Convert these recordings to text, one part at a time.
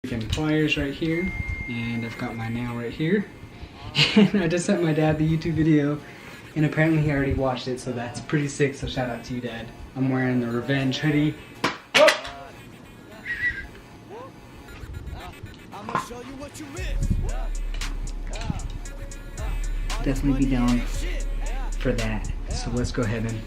Pliers right here, and I've got my nail right here. And I just sent my dad the YouTube video, and apparently he already watched it, so that's pretty sick. So shout out to you, Dad. I'm wearing the Revenge hoodie. Oh! Definitely be down for that. So let's go ahead and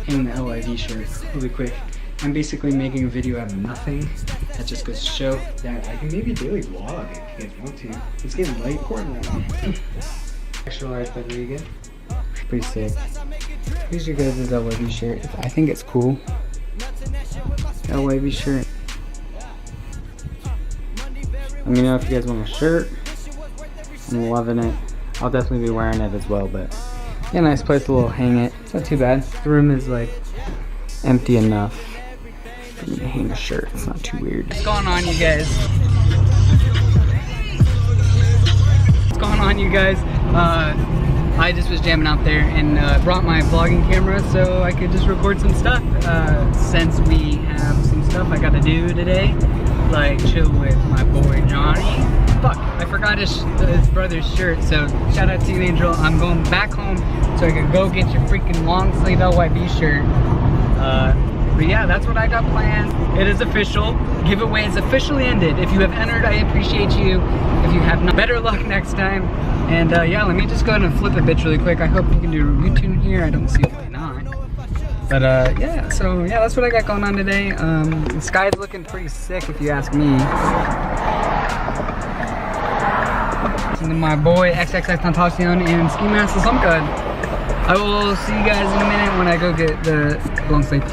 hang the LIV shirt really quick. I'm basically making a video out of nothing. That just goes to show that I can maybe daily vlog if you guys want to. It's getting light important now. Extra large by Riga. Pretty sick. Here's your guys' LIV shirt. I think it's cool. LIV shirt. Let me know if you guys want a shirt. I'm loving it. I'll definitely be wearing it as well, but yeah, nice place to hang it. It's not too bad. The room is like empty enough for me to hang a shirt. It's not too weird. What's going on, you guys? What's going on, you guys? I just was jamming out there and brought my vlogging camera so I could just record some stuff. Since we have some stuff I gotta do today, like chill with my boy Johnny. Fuck, I forgot his brother's shirt, so shout out to you, Angel. I'm going back home so I can go get your freaking long sleeve LYB shirt. But yeah, that's what I got planned. It is official. Giveaway is officially ended. If you have entered, I appreciate you. If you have not, better luck next time. And yeah, let me just go ahead and flip a bitch really quick. I hope we can do a review here. I don't see why not. But yeah, so yeah, that's what I got going on today. The sky's looking pretty sick if you ask me. And then my boy XXX Tentacion and Ski Mask is some good. I will see you guys in a minute when I go get the long sleeve.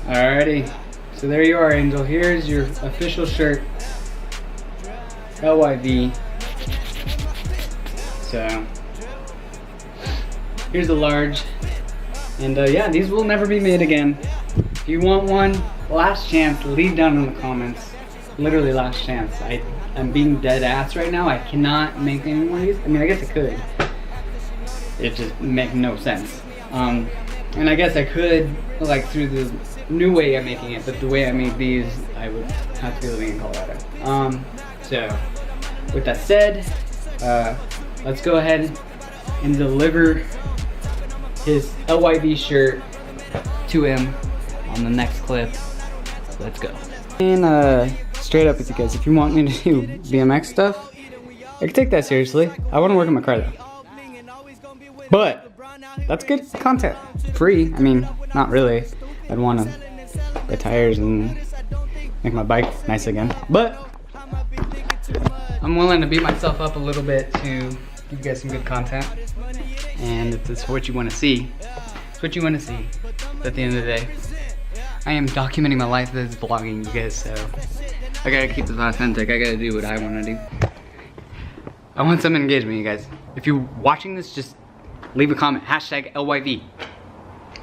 Alrighty, so there you are, Angel. Here's your official shirt, LYV. So here's the large, and yeah, these will never be made again. If you want one, last chance, leave down in the comments. Literally last chance. I'm being dead ass right now. I cannot make any more of these. I mean, I guess I could. It just makes no sense. And I guess I could, like, through the new way I'm making it, but the way I made these, I would have to be living in Colorado. So, with that said, let's go ahead and deliver his LYV shirt to him on the next clip. Let's go. And straight up with you guys, if you want me to do BMX stuff, I can take that seriously. I want to work on my car though. But that's good content. Free, I mean, not really. I'd want to buy tires and make my bike nice again. But I'm willing to beat myself up a little bit to give you guys some good content. And if it's what you want to see, it's what you want to see. But at the end of the day, I am documenting my life as vlogging, you guys, so I gotta keep this authentic. I gotta do what I want to do. I want some engagement, you guys. If you're watching this, just leave a comment, hashtag LYV.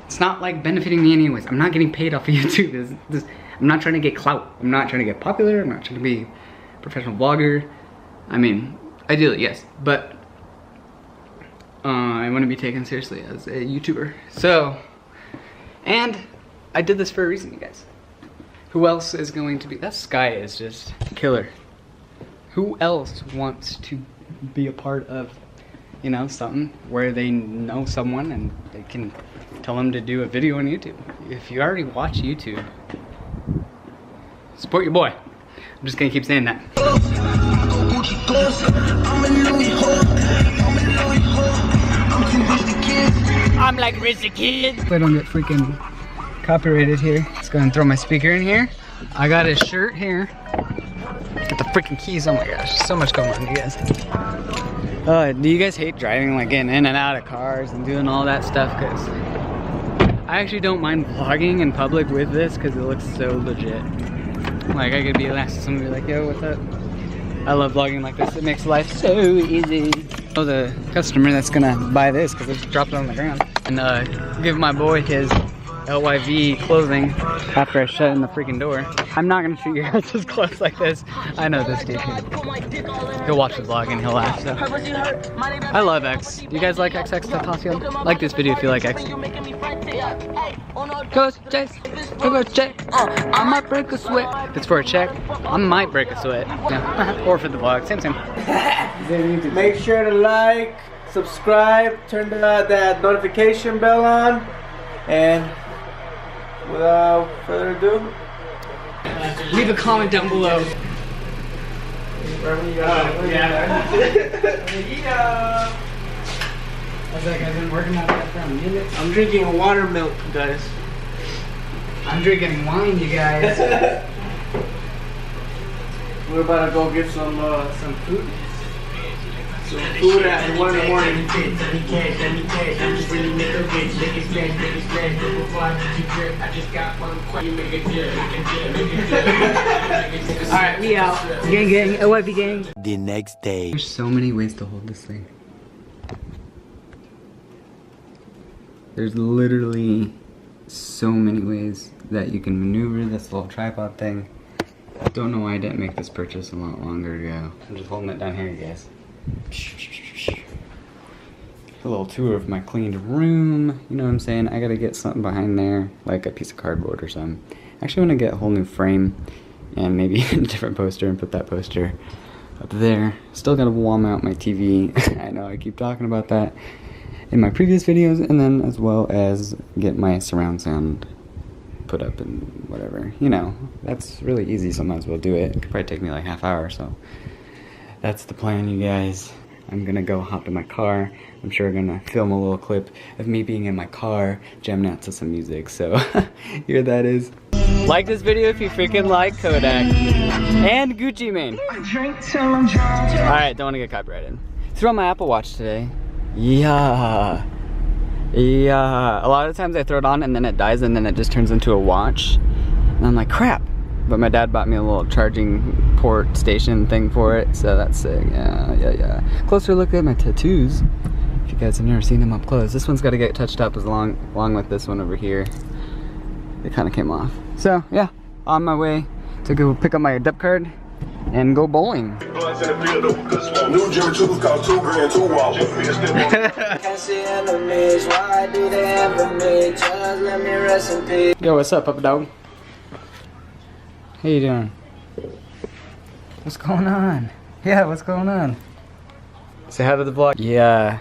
It's not like benefiting me anyways. I'm not getting paid off of YouTube. I'm not trying to get clout. I'm not trying to get popular. I'm not trying to be a professional vlogger. I mean, ideally, yes, but I want to be taken seriously as a YouTuber. So, and I did this for a reason, you guys. Who else is going to be, that sky is just killer. Who else wants to be a part of, you know, something where they know someone and they can tell them to do a video on YouTube? If you already watch YouTube, support your boy. I'm just gonna keep saying that. I'm like Rich the Kid. If I don't get freaking copyrighted here, let's go and throw my speaker in here. I got his shirt here. Got the freaking keys. Oh my gosh, so much going on, you guys. Do you guys hate driving, like getting in and out of cars and doing all that stuff? Because I actually don't mind vlogging in public with this because it looks so legit. Like I could be next to somebody like, yo, what's up? I love vlogging like this. It makes life so easy. Oh, the customer that's gonna buy this because I just dropped it on the ground. And give my boy his LYV clothing after I shut in the freaking door. I'm not gonna shoot you guys just close like this. I know this dude. He'll watch the vlog and he'll laugh, so. I love X. Do you guys like XX Tentacion? Like this video if you like X. Goes Chase, go check. I might break a sweat. If it's for a check, I might break a sweat. Yeah. Or for the vlog, same. Make sure to like, subscribe, turn that notification bell on, and without further ado, leave a comment down below. How's that guy been working out there for a minute? I'm drinking a water milk, guys. I'm drinking wine, you guys. We're about to go get some food. Some food at 1 in the morning. Alright, we out. Gang gang, LYV gang. The next day. There's so many ways to hold this thing. There's literally so many ways that you can maneuver this little tripod thing. I don't know why I didn't make this purchase a lot longer ago. I'm just holding it down here, you guys. A little tour of my cleaned room. You know what I'm saying? I gotta get something behind there, like a piece of cardboard or something. I actually want to get a whole new frame and maybe a different poster and put that poster up there. Still gotta wall mount my TV. I know I keep talking about that in my previous videos, and then as well as get my surround sound put up and whatever. You know, that's really easy, so I might as well do it. It could probably take me like half hour, so that's the plan, you guys. I'm gonna go hop in my car. I'm sure I'm gonna film a little clip of me being in my car, jamming out to some music, so here that is. Like this video if you freaking like Kodak. And Gucci Mane. Alright, don't wanna get copyrighted. Threw on my Apple Watch today. Yeah. A lot of times I throw it on and then it dies and then it just turns into a watch. And I'm like, crap. But my dad bought me a little charging port station thing for it, so that's sick. Yeah. Closer look at my tattoos. If you guys have never seen them up close. This one's got to get touched up along with this one over here. It kind of came off. So yeah, on my way to go pick up my debit card and go bowling. New Jimmy Choo's cost $2 grand, 2 walls. Yo, what's up, Papa Dog? How you doing? What's going on? Yeah, what's going on? Say hi to the vlog. Yeah.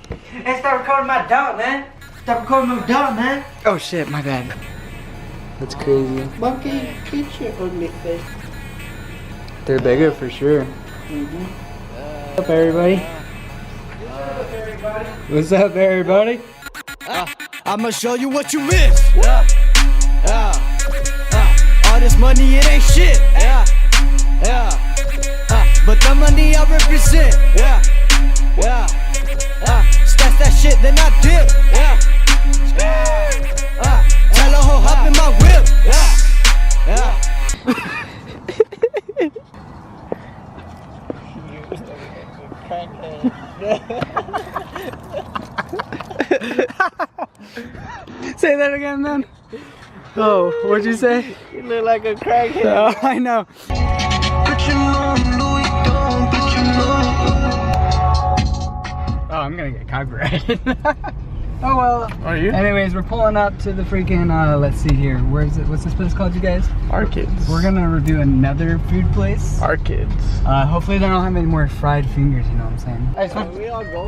Hey, stop recording my dog, man. Stop recording my dog, man. Oh shit, my bad. That's crazy. Monkey, get your ugly face. They're bigger for sure. What's up, everybody? What's up, everybody? I'ma show you what you miss. All this money, it ain't shit. But the money I represent. Stash that shit, then I dip. Tell a hoe hop in my whip. Say that again, man. Oh, what'd you say? You look like a crackhead. Oh, I know. Oh, I'm gonna get copyrighted. Oh well. Are you? Anyways, we're pulling up to the freaking, let's see here. Where is it? What's this place called, you guys? Arkids. We're gonna review another food place. Arkids. Hopefully they don't have any more fried fingers, you know what I'm saying? I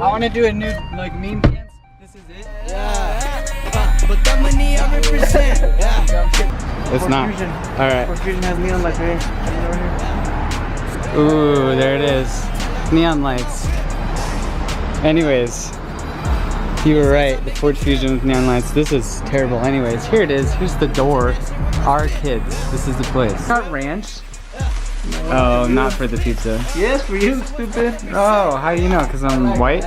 want to do a new, like, meme dance. This is it. But the money I represent. It's not. Alright. Fusion has neon lights right here. Ooh, there it is. Neon lights. Anyways, you were right. The Ford Fusion with neon lights. This is terrible. Anyways, here it is. Here's the door. Our kids. This is the place. Not ranch. Oh, not for the pizza. Yes, for you, stupid. Oh, how do you know? Because I'm white?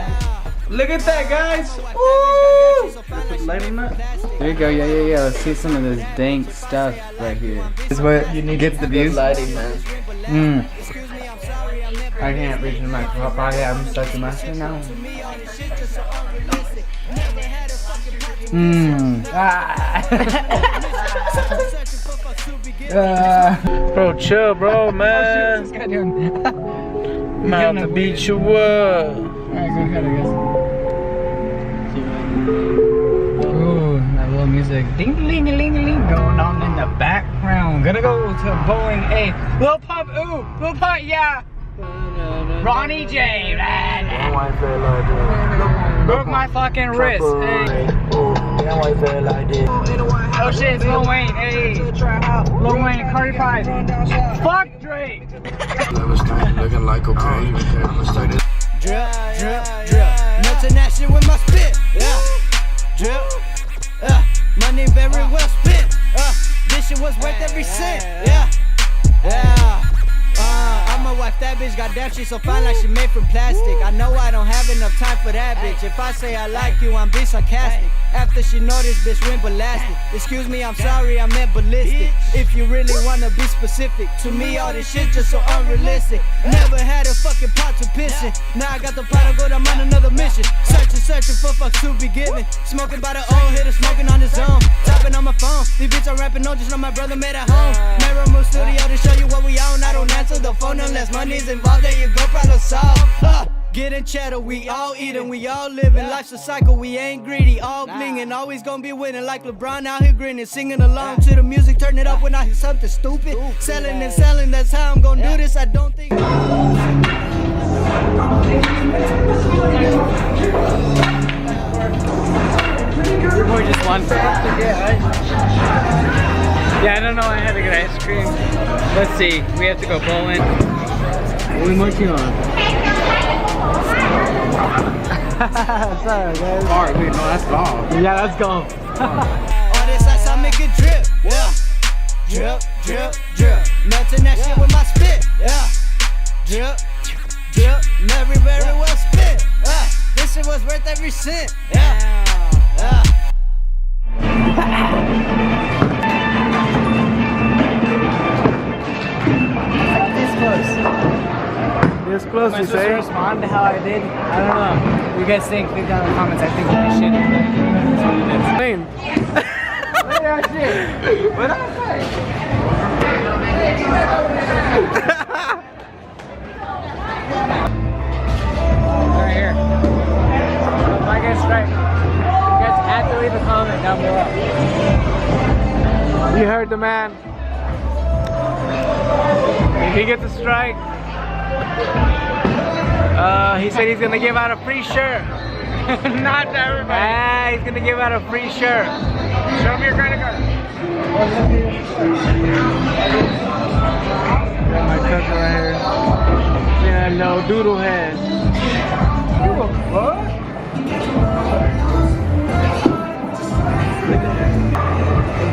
Look at that, guys. Woo! Light on that. There you go. Yeah. Let's see some of this dank stuff right here. This is what gets the views. Lighting, man. I can't reach the microphone. I'm stuck in my now. Bro, chill, bro, man. What's this guy doing? I'm out to beat you up. Alright, go ahead, I guess. Ooh, that little music. Ding-a-ling-a-ling-a-ling going on in the background. Gonna go to bowling A. Lil Pump, ooh! Lil Pump, yeah! Ronnie J. Broke my fucking wrist. Hey. Oh shit, it's Lil Wayne. Hey. Lil Wayne, Cardi 5. Fuck Drake! Looking like cocaine. Drip, drip, drip. Melting that shit with my spit. Yeah. Drip. Money very well spent. This shit was worth every cent. Yeah. Yeah. I'ma wife that bitch, goddamn she so fine like she made from plastic. I know I don't have enough time for that bitch. If I say I like you, I'm being sarcastic. After she know this bitch went ballistic. Excuse me, I'm sorry, I meant ballistic. If you really wanna be specific, to me all this shit just so unrealistic. Never had a fucking pot to piss in. Now I got the pot, I'm good, I'm on another mission. Searching for fucks to be given. Smoking by the old hitter, smoking on his own. Tapping on my phone, these bitch I'm rapping, no, just know my brother made at home. Never move studio to show you what we own. I don't answer the phone unless money's involved. There you go, problem solved. Getting cheddar, we all eating, we all living. Life's a cycle, we ain't greedy, all blinging. Always gonna be winning like LeBron out here grinning. Singing along to the music, turn it up when I hear something stupid. Selling and selling, that's how I'm gonna do this. I don't think. Your boy just won. Yeah, I don't know, I had to get ice cream. Let's see, we have to go bowling. What are we marching on? Sorry, guys. Alright, wait, no, that's golf. Yeah, let's go. All this ice, I make it drip. Yeah. Drip, drip, drip. Melting that shit with my spit. Yeah. Drip, drip. Very, very well spit. This shit was worth every cent. Yeah. Yeah. This close, Am I you supposed to say? respond to how I did? I don't know. What do you guys think? Leave down in the comments. I think it's shitty. That's what it is. What did I say? Right here. If I get a strike, you guys have to leave a comment down below. You heard the man. If he gets a strike, he said he's gonna give out a free shirt. Not to everybody. He's gonna give out a free shirt. Show me your credit card. Got my cousin right here. Yeah, no doodle head. What?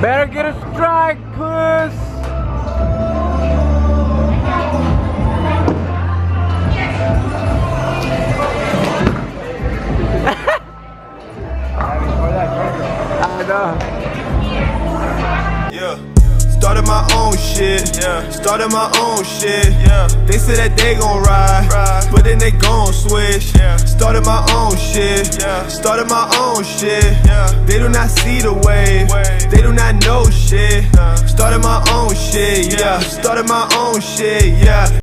Better get a strike, puss. Yeah. Started my own shit. Yeah. Started my own shit. Yeah. They said that they gon' ride, but then they gon' switch. Yeah. Started my own shit. Yeah. Started my own shit. Yeah. They do not see the wave. They do not know shit. Started my own shit. Yeah. Started my own shit. Yeah.